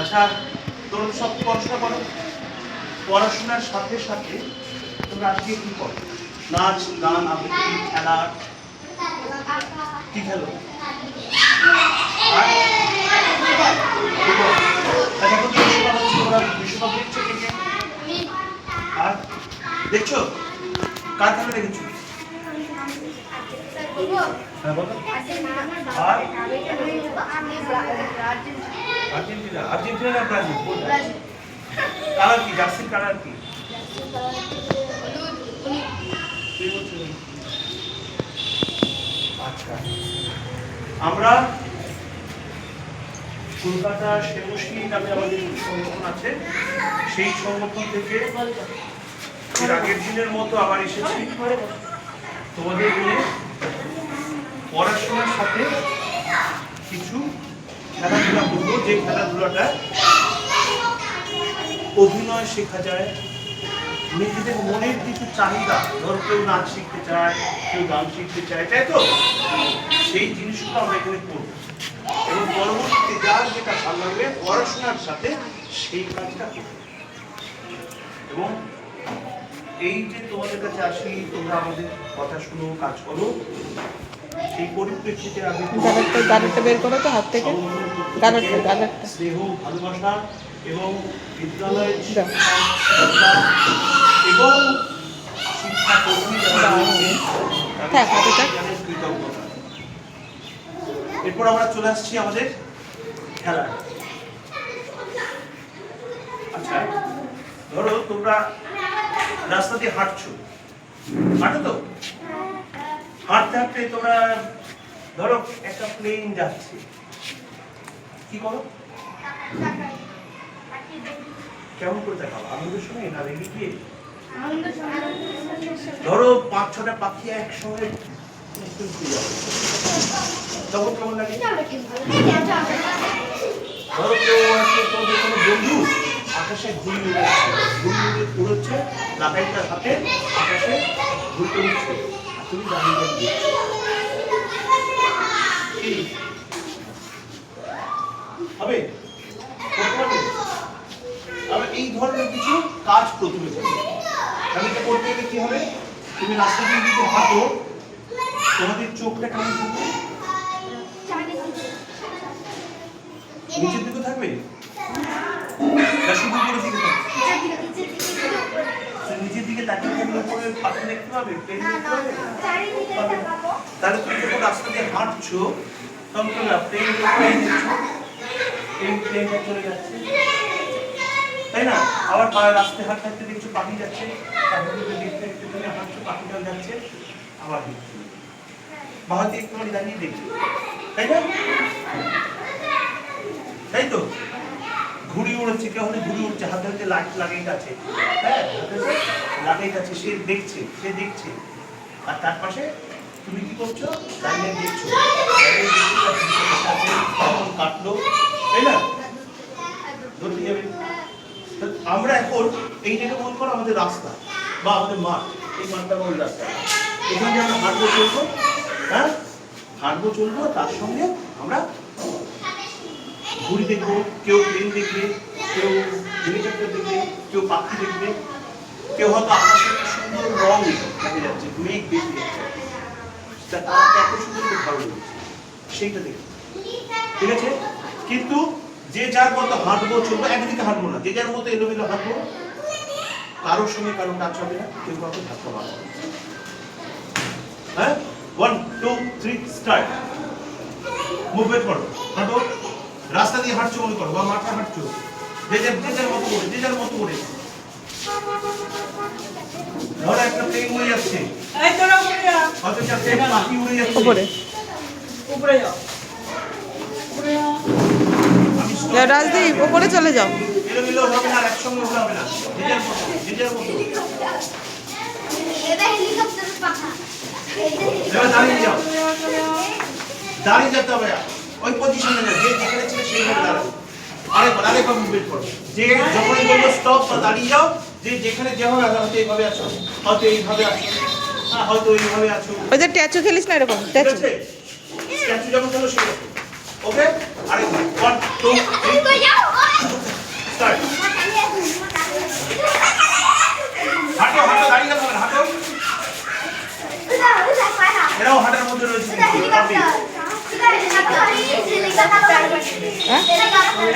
আচ্ছা, তোমরা সব পড়াশোনা করো, পড়াশোনার সাথে সাথে তোমরা আজকে কি করো? নাচ, গান, আবৃত্তি, খেলা, কি খেলো? আচ্ছা, এখন বিশ্বকাপ হচ্ছে, তোমরা বিশ্বকাপ দেখছো কে কে? আর দেখছো কার খেলা দেখেছো? হ্যাঁ বলো। আর আর্জেন্টিনা, আর্জেন্টিনা না ব্রাজিল? কালার কি? জার্সির কালার কি? আচ্ছা, আমরা কলকাতা সেবশ্রী নামে আমাদের সংগঠন আছে, সেই সংগঠন থেকে এর আগের দিনের মতো আবার এসেছি তোমাদের নিয়ে পড়াশোনার সাথে কিছু খেলাধুলা করবো, যে খেলাধুলাটা অভিনয় শেখা যায়, নিজেদের মনের কিছু চাহিদা, ধরো কেউ নাচ শিখতে চায়, কেউ গান শিখতে চায়, তাই তো? সেই জিনিসগুলো আমরা এখানে করবো এবং পরবর্তীতে যার যেটা ভালো লাগবে পড়াশোনার সাথে সেই কাজটা করবো। এবং এই যে তোমাদের কাছে আসি, তোমরা আমাদের কথা শুনো, কাজ করো, সেই পরিপ্রেক্ষিতে আমি গাড়িটা বের করো তো হাত থেকে, গাড়িটা স্নেহ, ভালোবাসা এবং বিদ্যালয়ের এবং শিক্ষাকর্মী কৃতজ্ঞতা। এরপর আমরা চলে আসছি আমাদের খেলায়। আচ্ছা, ধরো তোমরা রাস্তা দিয়ে হাঁটছো, হাঁটো তো, হাঁটতে হাঁটতে তোমরা ধরো একটা প্লেন যাচ্ছে, কি করো? কেমন করে দেখাবো? আনন্দের সময় না রেগে গিয়ে? ধরো 5-6টা পাখি একসঙ্গে তখন কেমন লাগে? ধরো কেউ আছে, তোমাদের কোনো বন্ধু আকাশে ঘুড়ি উড়াচ্ছে, লাগাইটার হাতে আকাশে ঘুরতে উঠছে, তুমি দাঁড়িয়ে দেখছো কি হবে? আমরা এই ধরনের কিছু কাজ প্রথমে করি। আমি এটা করতে গেলে কি হবে? তুমি রাস্তা দিয়ে যদি হাঁটো, তোমাদের চোখটা কেমন থাকবে? নিচের দিকে থাকবে না শুধু উপরের দিকে থাকবে? নিচের দিকে তাকিয়ে থাকলে উপরে পাখি দেখতে পাবে, প্লেন দেখতে পাবে। তাহলে তুমি যখন রাস্তা দিয়ে হাঁটছো তখন তুমি প্লেন দেখছো, এই প্লেনটা চলে যাচ্ছে, তাই না? আবার রাস্তায় হাঁটতে হাঁটতে দেখছো পাখি যাচ্ছে, পাখিগুলো দেখতে দেখতে তুমি হাঁটছো, পাখিটা যাচ্ছে, আবার দেখছো, বাহাতে একটুখানি দাঁড়িয়ে দেখছো, তাই না? তাই তো? ঘুড়ি উড়ছে, কেউ হলে ঘুড়ি উড়ছে, হাতে হাতে লাইট লাগাই আছে, হ্যাঁ লাগাই আছে, সে দেখছে, আর তার পাশে তুমি কি করছো? দাঁড়িয়ে দেখছো, কাটলো, তাই না? ধরতে যাবে। আমরা এখন এইটাকে মনে করো আমাদের রাস্তা বা আমাদের মাঠ, এই মাঠটা আমাদের রাস্তা, এখানে আমরা হাঁটবো চলবো, হ্যাঁ হাঁটবো চলবো, তার সঙ্গে আমরা ঘুড়ি দেখবো, কেউ প্লেন দেখবে, কেউ হেলিকপ্টার দেখবে, কেউ পাখি দেখবে, কেউ হয়তো আকাশে একটা সুন্দর রং দেখা যাচ্ছে, মেঘ বেশি যাচ্ছে, তারা এত সুন্দর ভালো লাগছে সেইটা দেখবে, ঠিক আছে? কিন্তু যে যার মতো হাঁটবো চলবো, একদিকে হাঁটবো না, যে যার মতো এলোমেলো হাঁটবো, কারোর সঙ্গে কারো টাচ হবে না, কেউ কাউকে ধাক্কা মারবে না। হ্যাঁ, 1 2 3 স্টার্ট। মুভমেন্ট করো, হাঁটো, রাস্তা দিয়ে হাঁটছো মনে করো বা মাঠে হাঁটছো, যে যার মতো করে, যে যার মতো করে। ধরো একটা প্লেন উড়ে যাচ্ছে, হয়তো একটা প্লেন পাখি উড়ে যাচ্ছে, উপরে যাও। রাজদীপ উপরে চলে যাও। এলোমেলো হবে না, একসঙ্গে হবে না, যে যার মতো, যে যার মতো। এবার দাঁড়িয়ে যাও, দাঁড়িয়ে যেতে হবে, ওই পজিশনে না, যে যেখানে ছিল সেইভাবে দাঁড়াবে। আরেকবার মুভমেন্ট করো, যে যখনই বলবো স্টপ বা দাঁড়িয়ে যাও, যে যেখানে যেভাবে আছো, হয়তো এইভাবে আছো, হয়তো এইভাবে আছো, হয়তো এইভাবে আছো। ওই যে ট্যাচু খেলিস না, এরকম ট্যাচু, স্ট্যাচু যেমন খেলো সেরকম। ওকে, আরেকবার 1 2 3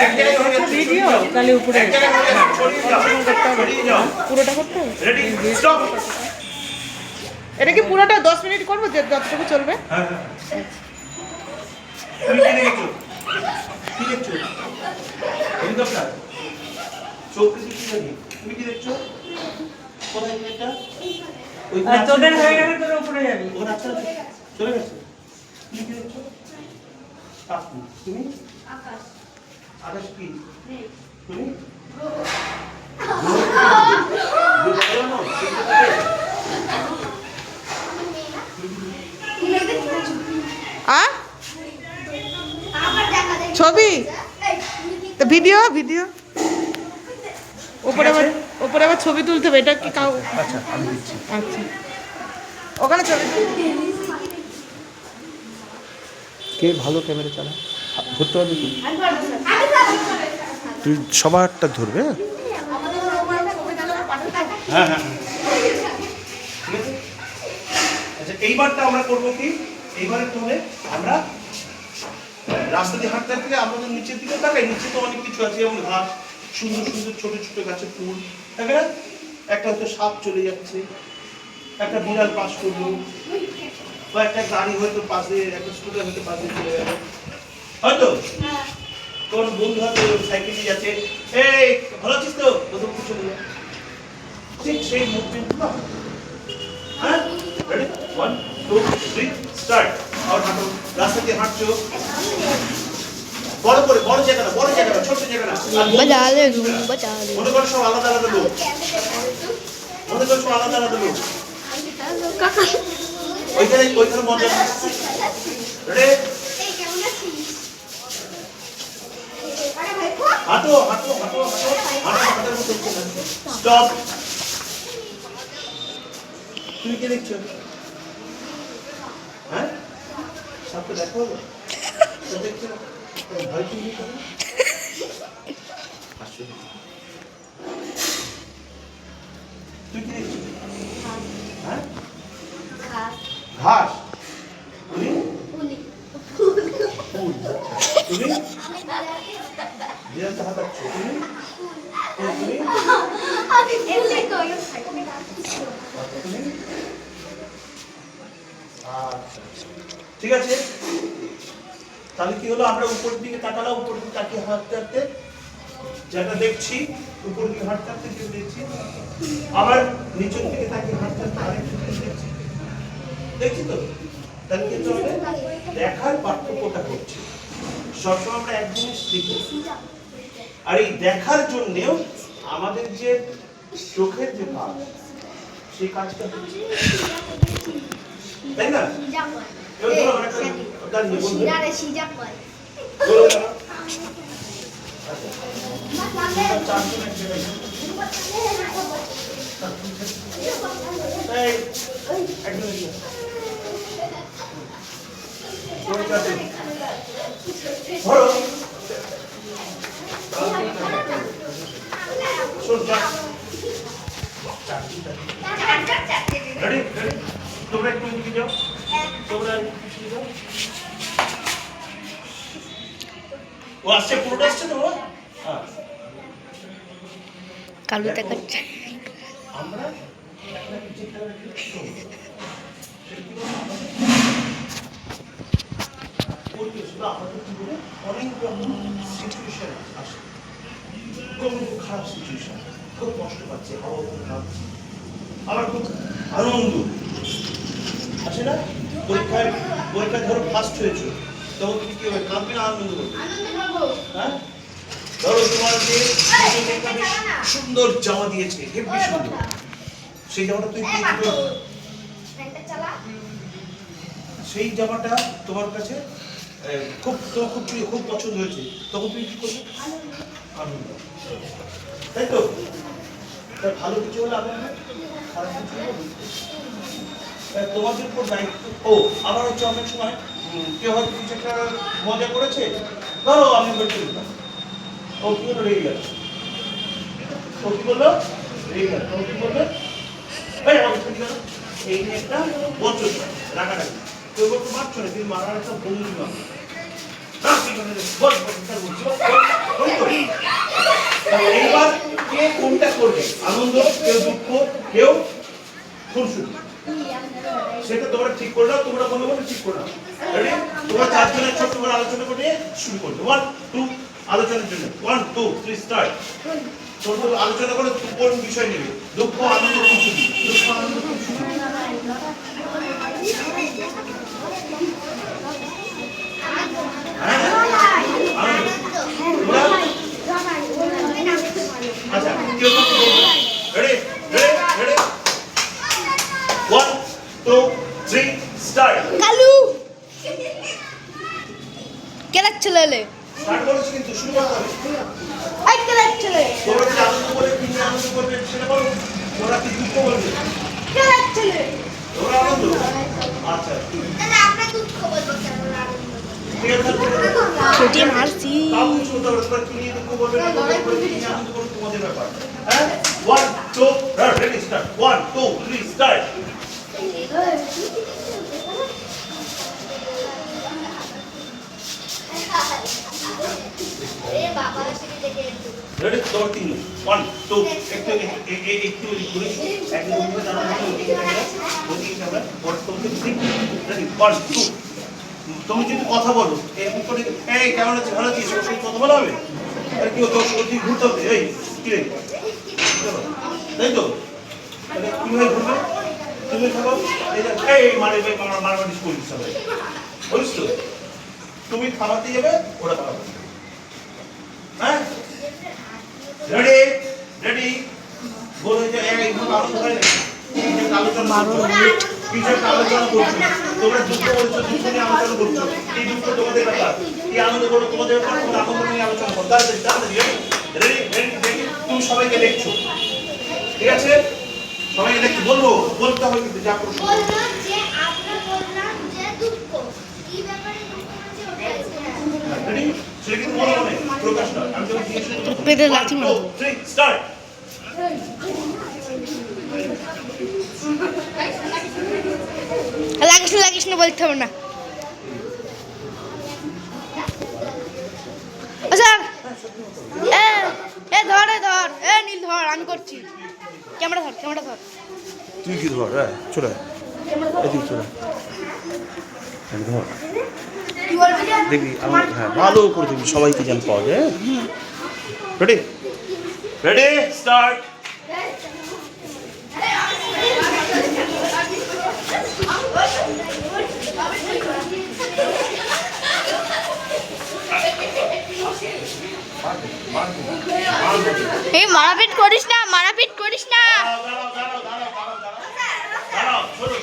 এক জায়গায় হয়ে যাচ্ছে, ভিডিও তাহলে উপরে এক জায়গায় হয়ে যাচ্ছে, ছড়িয়ে যাও, ছড়িয়ে যাও। পুরোটা করতে হবে রেডি স্টপ। এটা কি পুরোটা 10 মিনিট করবো যে যতটুকু চলবে? হ্যাঁ হ্যাঁ। তুমি কি দেখছো? কি দেখছো? হেলিকপ্টার। চোখ কিছু কি জানি? তুমি কি দেখছো? কোথায় এটা? ওই আর তোদের হয়ে গেলে তোরা উপরে যাবি। ওর আচ্ছা চলে গেছে। তুমি কি দেখছো? কাকু। তুমি? আকাশ আকাশ কি? নেই তুমি? আ আবার দেখা যায় ছবি এই তুমি কি তো ভিডিও উপরে আবার ছবি তুলতে হবে। এটা কি কাউ? আচ্ছা আমি দিচ্ছি। আচ্ছা ওখানে ছবি কে ভালো ক্যামেরা চালা ধরতে পারবি তুই? আমি পারবো স্যার তুই সবারটা ধরবে? আমাদের ওপরে ছবি তুলে পাঠাতে হ্যাঁ হ্যাঁ ঠিক আছে। আচ্ছা এইবারটা আমরা করবো কি, এইবারে তোমরা আমরা রাস্তা দিয়ে হাঁটতে হাঁটতে আমাদের নিচের দিকে তাকাই। নিচে তো অনেক কিছু আছে, যেমন ঘাস, সুন্দর সুন্দর ছোট ছোট গাছের ফুল, তাই না? একটা হয়তো সাপ চলে যাচ্ছে, একটা বিড়াল পাস করলো, বা একটা গাড়ি হয়তো পাশে, একটা স্কুটার হয়তো পাশে চলে গেল, হয়তো কোন বন্ধু হয়তো সাইকেল নিয়ে যাচ্ছে, এই ভালো আছিস তো, প্রথম কিছু চলে যায়। ঠিক সেই মুভমেন্টগুলো হ্যাঁ রেডি 1 2 3 স্টার্ট। আর হাঁটো, রাস্তা দিয়ে হাঁটছো, বড় জায়গা না, ছোট জায়গা না। बजा ले रूम बजा ले মনে করো সব আলাদা আলাদা লোক, মনে করো সব আলাদা আলাদা লোক, কাকা ওইখানে মজা। রেডি এই কেমন আছিস আরে ভাই হাঁটো হাঁটার মতো স্টপ। তুমি কে দেখছো? হ্যাঁ সাপটা দেখো হলো তো দেখছো না? ভয় কি নেই তোমার? আসো। তুই কি দেখছিস? হ্যাঁ ঘাস ঘাস। তুমি ফুলি ফুল। তুমি বিড়ালটা হাঁটাচ্ছ। তুমি তুমি আমি এমনি কই তুমি আচ্ছা ঠিক আছে। তাহলে কি হলো, আমরা উপরের দিকে তাকালাম, উপরের দিকে তাকিয়ে হাঁটতে হাঁটতে যেটা দেখছি, উপরের দিকে হাঁটতে হাঁটতে যেটা দেখছি, আবার নিচের দিকে তাকিয়ে হাঁটতে হাঁটতে আরেকটু দেখছি, দেখছি তো। তাহলে কিন্তু আমাদের দেখার পার্থক্যটা হচ্ছে, সবসময় আমরা এক জিনিস দেখি, আর এই দেখার জন্যেও আমাদের যে চোখের যে কাজ, সেই কাজটা হচ্ছে, তাই না? এবার ধরো আমরা একটা দাঁড়িয়ে বলবো, সিরারে সিজা কয় বলো দাঁড়াও। আচ্ছা, চারজন এক জায়গায়। এই, একজন এদিকে। ওই চারজন। ধরো। শোন, যা। Ready? তোমরা একটু এদিকে যাও, তোমরা একটু পিছিয়ে যাও। ও আসছে, পুরোটা আসছে তো? হ্যাঁ। কালু দেখাচ্ছে আমরা একটা কিছু খেলা খেলছি। পরিবেশ বা আমাদের জীবনে অনেক রকম সিচুয়েশন আসে, খুব খারাপ সিচুয়েশন, খুব কষ্ট পাচ্ছে, হাওয়া খুব খারাপ, আবার খুব আনন্দ আসে না? পরীক্ষা ধরো ফার্স্ট হয়েছো, তখন তুমি কি হবে, কাঁদবে না আনন্দ করবে? হ্যাঁ, ধরো তোমার যে একটা বেশ সুন্দর জামা দিয়েছে, হেব্বি সুন্দর, সেই জামাটা তুই সেই জামাটা তোমার কাছে খুব প্রিয়, খুব পছন্দ হয়েছে, তখন তুমি কি করবে? আনন্দ, তাই তো? তাই ভালো কিছু হলে আনন্দ, খারাপ কিছু হলে দুঃখ। তাই তোমাদের উপর দায়িত্ব। ও আবার হচ্ছে অনেক সময় কেউ হয়তো কিছু একটা মজা করেছে, ধরো আমি বলছি ও কি হলো, রেগে গেল, ও কি বললো, রেগে গেল, ও কি বলবে, এই আমাকে ছুটি গেল, এই নিয়ে একটা বচন রাগারাগি, কেউ বলতে মারছো না, কিন্তু মারার একটা বন্ধু না, বল বল বল কে কোনটা করবে, আনন্দ, কেউ দুঃখ, কেউ খুনসুটি, সেটা তোমরা ঠিক করে নাও। তোমরা মনে মনে ঠিক করে নাও। রেডি? তোমরা চারজনের ছোট্ট করে আলোচনা করে শুরু করবে। 1 2 আলোচনার জন্য 1 2 3 স্টার্ট। ছোট আলোচনা করে কোন বিষয় নেবে? দুঃখ, আনন্দ, খুনসুটি। দুঃখ, আনন্দ, খুনসুটি। আচ্ছা, কেউ করতে বলবে? Ready ready ready 1 2 3 start. Kalu কেলা চলে স্টার্ট করেছি কিন্তু শুরু করতে হবে। আই কেলা চলে তোমরা কি আনন্দ করে কি আনন্দ করবে সেটা বলো। তোমরা কি দুঃখ বলবে? কেলা চলে তোমরা আনন্দ। আচ্ছা তাহলে আমরা দুঃখ বলবো কেন আনন্দ ঠিক আছে। ছুটি মারছি। তাও কিছু বলতে হবে। তোমরা কি নিয়ে দুঃখ বলবে না বলবে, কি নিয়ে আনন্দ করবে তোমাদের ব্যাপার। হ্যাঁ 1 2 রেডি স্টার্ট 1 2 3 স্টার্ট। এ বাবা সেটা দেখে রেডি তোর তিন 1 2 একটু একটু ঘুরে একদম ঘুরে দাঁড়ানো বলি আমরা ওর তোমাকে ঠিক রেডি 1 2 তুমি যদি কথা বলো এরকম করে এই কেমন আছিস ভালো আছিস ওর সঙ্গে কথা বলা হবে। আর কি তোর সত্যি ঘুরতে হবে। এই কি রে তাই তো তাহলে কিভাবে ঘুরবে? তুমি থাকো এই যে এই মারবাড়ি স্কুল হিসাবে বুঝছ তো? তুমি খাওয়াতে যাবে ওরা খাওয়াবে। হ্যাঁ রেডি রেডি বলে যে এইভাবে আনন্দ হয় না। আলোচনা আলোচনা করছো তোমরা দুঃখ বলছো, দুঃখ নিয়ে আলোচনা করছো। এই দুঃখ তোমাদের ব্যাপার, এই আনন্দ করো তোমাদের ব্যাপার। তোমরা আনন্দ নিয়ে আলোচনা করো। তাড়াতাড়ি রেডি রেডি রেডি তুমি সবাইকে দেখছো ঠিক আছে? সবাইকে দেখছো বলবো বলতে হবে কিন্তু যা প্রশ্ন বললো যে আমরা বললাম যে দুঃখ কি ব্যাপারে দুঃখ আছে ওটা রেডি সেটা কিন্তু মনে মনে প্রকাশ নয়। আমি যখন জিজ্ঞেস করবো পেটে লাথি মারবো। 3 স্টার্ট। লাগিস না বলতে হবে না। আচ্ছা এ ধর এ নীল ধর, আমি করছি। ক্যামেরা ধর তুই কি ধর চলে এদিকে চলে ধর কি বলবি যে দেখবি আমার হ্যাঁ ভালো করে দেখবি সবাইকে যেন পাওয়া যায়। Ready ready start. এই মারাপিট করিস না দাঁড়াও শোনো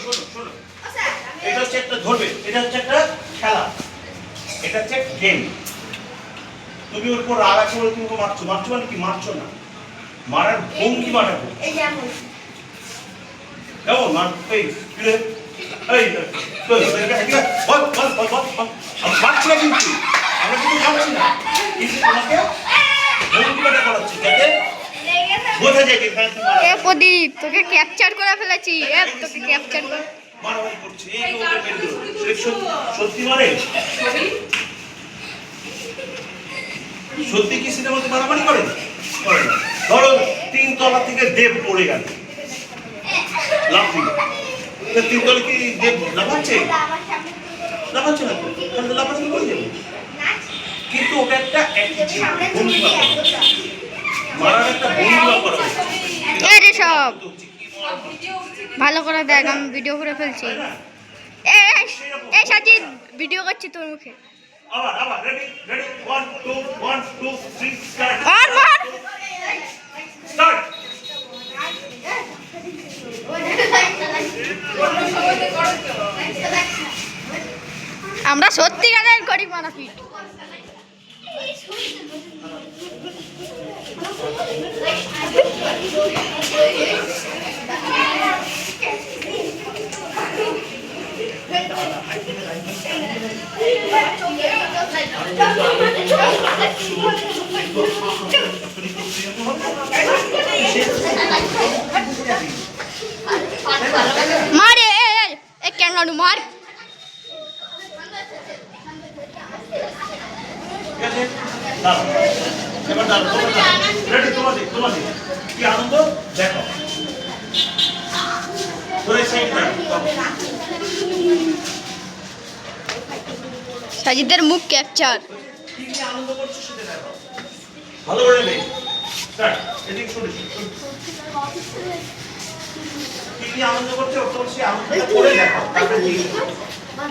এটা হচ্ছে একটা ধরবে, এটা হচ্ছে একটা খেলা, এটা হচ্ছে গেম। তুমি ওর উপর রাগ আছে বলে তুমি ওকে মারছো মানে কি? মারছো না, মারার ভঙ্গি বানাবো। এই যেমন কেমন মার এই ফিরে এই মারছি না কিন্তু আমরা কিন্তু মারছি না, কিন্তু তোমাকে ভঙ্গি বানা করাচ্ছি যাতে বোঝা যায় যে এখানে তুমি এ প্রদীপ তোকে ক্যাপচার করে ফেলেছি। তোকে ক্যাপচার করে মারামারি করছে। এই লোকের মেরে দিল। সত্যি মারে? সত্যি কি সিনেমাতে মারামারি করে? করে না। ধরো 3 তলা থেকে দেব পড়ে গেল, লাফি 3 তলা কি দেব লাফাচ্ছে? লাফাচ্ছে না তো, তাহলে লাফাচ্ছে কি করে যাবে? কিন্তু ওটা একটা ভঙ্গিমা করা, মারার একটা ভঙ্গিমা করা হচ্ছে। এই রে সব ভালো করে দেখ, আমি ভিডিও করে ফেলছি। এই সাজিদ ভিডিও করছি তোর মুখে। আবার রেডি 1 2 1 2 3 স্টার্ট। মার স্টার্ট। আমরা সত্যিকারের গরিব মারাপিট। মারে এ ক্যাঙ্গারু মার। ঠিক আছে দাঁড়াও এবার দাঁড়াও, রেডি, তোমাদের কি আনন্দ দেখো। ধরে সাইড দাও। সাজিদের মুখ ক্যাপচার। কি কি আনন্দ করছো সেটা দেখো। ভালো করে নেই। স্টার্ট। এদিকে শুরু। কি কি আনন্দ করছো তো সেই আনন্দটা করে দেখো। তারপরে কি?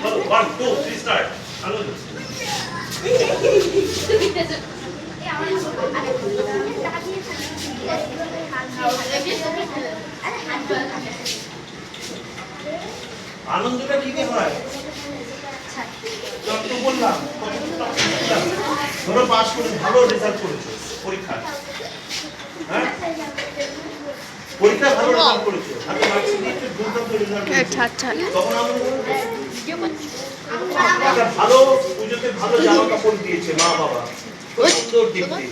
বলো 1 2 3 স্টার্ট। আনন্দ। আনন্দটা কি দিয়ে হয়? যত বললাম ধরো পাস করে ভালো রেজাল্ট করেছো পরীক্ষা, হ্যাঁ পরীক্ষা ভালো রেজাল্ট করেছো, আমি মার্কশিট দিয়ে একটু দুর্দান্ত রেজাল্ট করেছো, আচ্ছা তখন আমি একটা ভালো পুজোতে ভালো জামা কাপড় দিয়েছে মা বাবা, খুব সুন্দর দেখতে,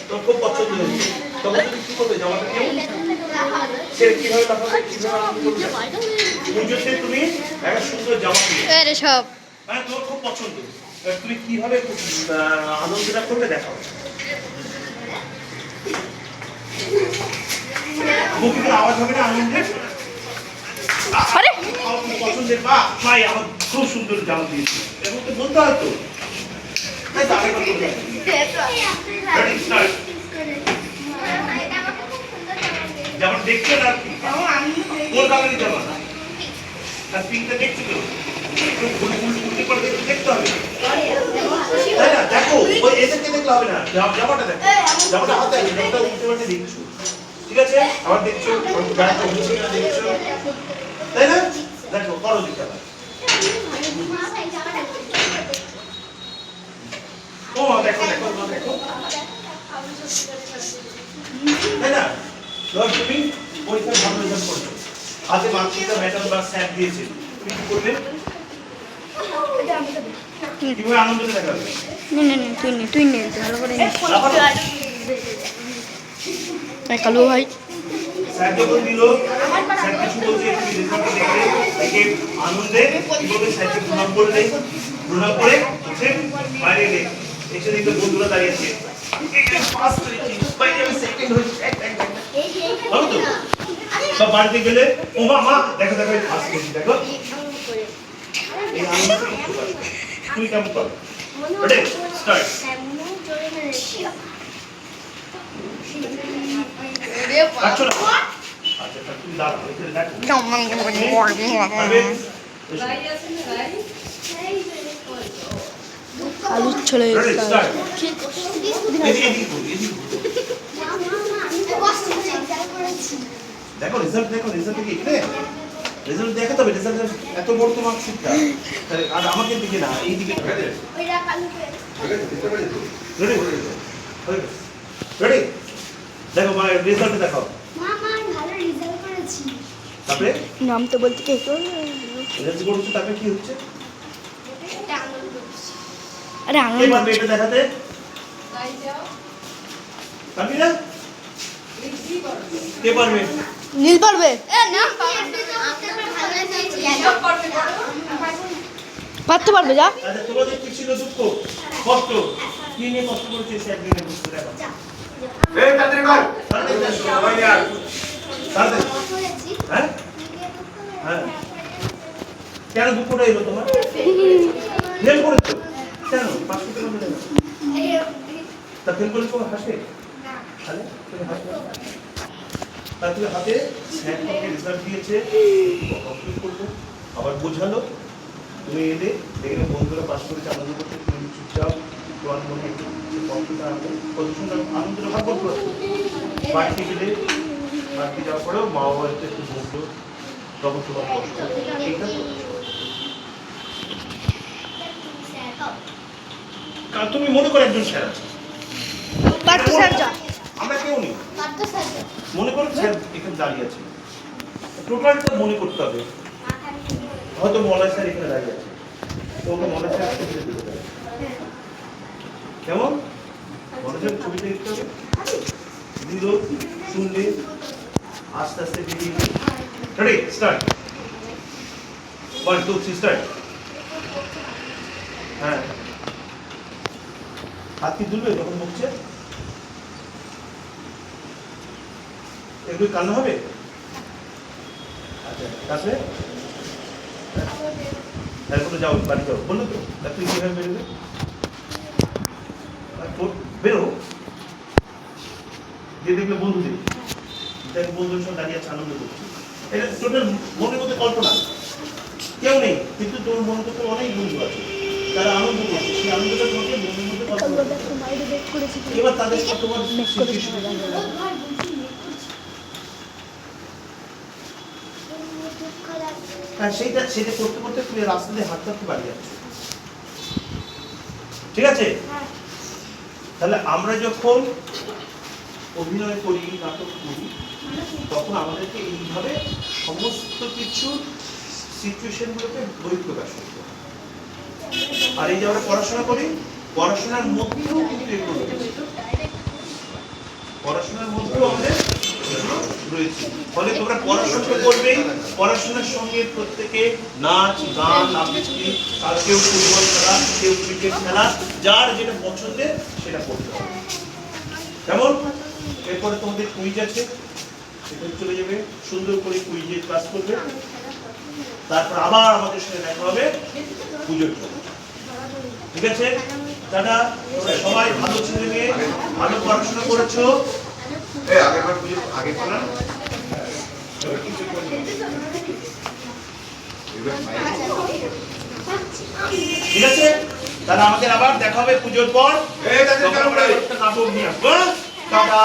তোর খুব পছন্দ হয়েছে, তখন তুমি কি করবে? জামাটা কেমন সে কিভাবে লাগাবে, কিভাবে আনন্দ করবে? পুজোতে তুমি একটা সুন্দর জামা কিনে সব মানে তোর খুব পছন্দ, তুমি কিভাবে আনন্দটা করবে দেখাও। মুখে কোনো আওয়াজ হবে না আনন্দের? আরে আমার খুব পছন্দের মা, মাই আমার খুব সুন্দর জামা দিয়েছে, এরকম তো বলতে হয় তো। তাই তো আরেকবার করবে। Ready, start. জামাটা দেখছো না কি? কোন কালারের জামা? আর পিঙ্কটা দেখছো তো? একটু উল্টে করে দেখতে হবে। তাই না? দেখো, ওই এদেরকে দেখলে হবে না। জামাটা দেখো। জামাটা হাতে আছে, জামাটা উল্টে পাল্টে দেখছো। ঠিক আছে? আবার দেখছো, গায়েটা উল্টে করে দেখছো। তাই না? দেখো, করো দিকে আবার। ও দেখো। তাই না? ধর তুমি পরীক্ষায় ভালো রেজাল্ট করছো, হাতে মার্কশিটটা মেটাল বা স্যার দিয়েছে, তুমি কি করবে? কিভাবে আনন্দটা দেখাবে? তুই নে ভালো করে কালু ভাই স্যার যখন দিল, স্যার কিছু বলছে, তুমি রেজাল্টটা দেখলে একে আনন্দে কিভাবে স্যারকে প্রণাম করলে, প্রণাম করে হচ্ছে বাইরে এলে, এসে দেখবে বন্ধুরা দাঁড়িয়েছে, ফার্স্ট হয়েছি, ভাই আমি সেকেন্ড হয়েছি, ভালো তো? সব বাড়িতে গেলে ও মা দেখো ফার্স্ট হয়েছি, দেখো এই আনন্দ তুই কেমন কর। Ready, start. আচ্ছা তুমি দাঁড়াও, এখানে দেখো আলু ছেলে রেডি, স্টার্ট। দেখো রেজাল্ট কি এখানে? রেজাল্ট দেখে তবে রেজাল্ট এত বড় তো মার্কশিটটা, আর আমাকে দিকে না, এই দিকে রেডি দেখো মা রেজাল্ট দেখাও। তারপরে নাম তো বলতে কে রেজাল্ট করছো, তারপরে কি হচ্ছে? আরে কে আনন্দ পারবে এটা দেখাতে? পারবি না? কে পারবে? নীল পারবে পারতে পারবে যা। আচ্ছা তোমাদের কি ছিল দুঃখ কষ্ট, কি নিয়ে কষ্ট করছে সে একদিনে বুঝতে দেখো। এই তাড়াতাড়ি কর, তাড়াতাড়ি সবাই আর তাড়াতাড়ি। হ্যাঁ হ্যাঁ কেন দুঃখটা এলো তোমার? ফেল করেছো কেন? পাস করতে পারবে না? তা ফেল করেছো হাসে? তাহলে তুমি হাসবে? তার তুমি হাতে স্যার তোমাকে রেজাল্ট দিয়েছে, কমপ্লিট করবো, আবার বোঝালো, তুমি এলে দেখলে বন্ধুরা পাস করেছে, আনন্দ করতে, তুমি চুপচাপ তোমার মনে একটু কমপ্লিট আনন্দ কত সুন্দর আনন্দটা ভাগ করতে পারছো। বাড়িতে গেলে বাড়িতে যাওয়ার পরেও মা বাবা একটু বললো, তখন তোমার কষ্ট এইটা তো। কারণ তুমি মনে করো একজন স্যার আছে, পারতে স্যার যা আমরা কেউ নেই, মনে করো স্যার এখানে দাঁড়িয়ে আছে, টোটালটা মনে করতে হবে। হয়তো মলয় স্যার এখানে দাঁড়িয়ে আছে, তোমাকে মলয় স্যার ছবিটা দিতে হবে, কেমন? মলয় স্যার ছবিটা দেখতে হবে, দিল শুনলে আস্তে আস্তে বেরিয়ে গেল। Ready, start. 1 2 3 স্টার্ট। হ্যাঁ হাত কি তুলবে যখন বকছে? একটু কান্না হবে? আচ্ছা তারপরে তারপরে যাও বাড়ি যাও, বললো তো তুই কিভাবে বেরোবে? বেরো, যে দেখলে বন্ধুদের দেখো বন্ধুদের সঙ্গে দাঁড়িয়ে আছে, আনন্দ করছি। এটা টোটাল মনের মধ্যে কল্পনা, কেউ নেই, কিন্তু তোমার মনের মধ্যে অনেক বন্ধু আছে, তারা আনন্দ করছে, সেই আনন্দটা তোমাকে মনের মধ্যে কল্পনা। এবার তাদের সাথে তোমার হ্যাঁ সেইটা সেটা করতে করতে তুমি রাস্তা দিয়ে হাঁটতে হাঁটতে বাড়ি যাচ্ছ, ঠিক আছে? তাহলে আমরা যখন অভিনয় করি, নাটক করি, তখন আমাদেরকে এইভাবে সমস্ত কিছু সিচুয়েশনগুলোকে বহিঃপ্রকাশ করতে হবে। আর এই যে আমরা পড়াশোনা করি, পড়াশোনার মধ্যেও কিন্তু এগুলো রয়েছে, পড়াশোনার মধ্যেও আমাদের রয়েছে। ফলে তোমরা পড়াশোনা করবে, পড়াশোনার সঙ্গে প্রত্যেকে নাচ, গান, আবৃত্তি, আর কেউ ফুটবল খেলা, কেউ ক্রিকেট খেলা, যার যেটা পছন্দের সেটা করতে হবে। কেমন? এরপরে তোমাদের কুইজ আছে, সেখানে চলে যাবে, সুন্দর করে কুইজের ক্লাস করবে, তারপর আবার আমাদের সাথে দেখা হবে পুজোর জন্য, ঠিক আছে? দাদা তোমরা সবাই ভালো ছেলে মেয়ে, ভালো পড়াশোনা করেছো। আগেরবার পুজো আগে করলাম, ঠিক আছে? তাহলে আমাদের আবার দেখা হবে পুজোর পর, নাটক নিয়ে আসবো। টাটা।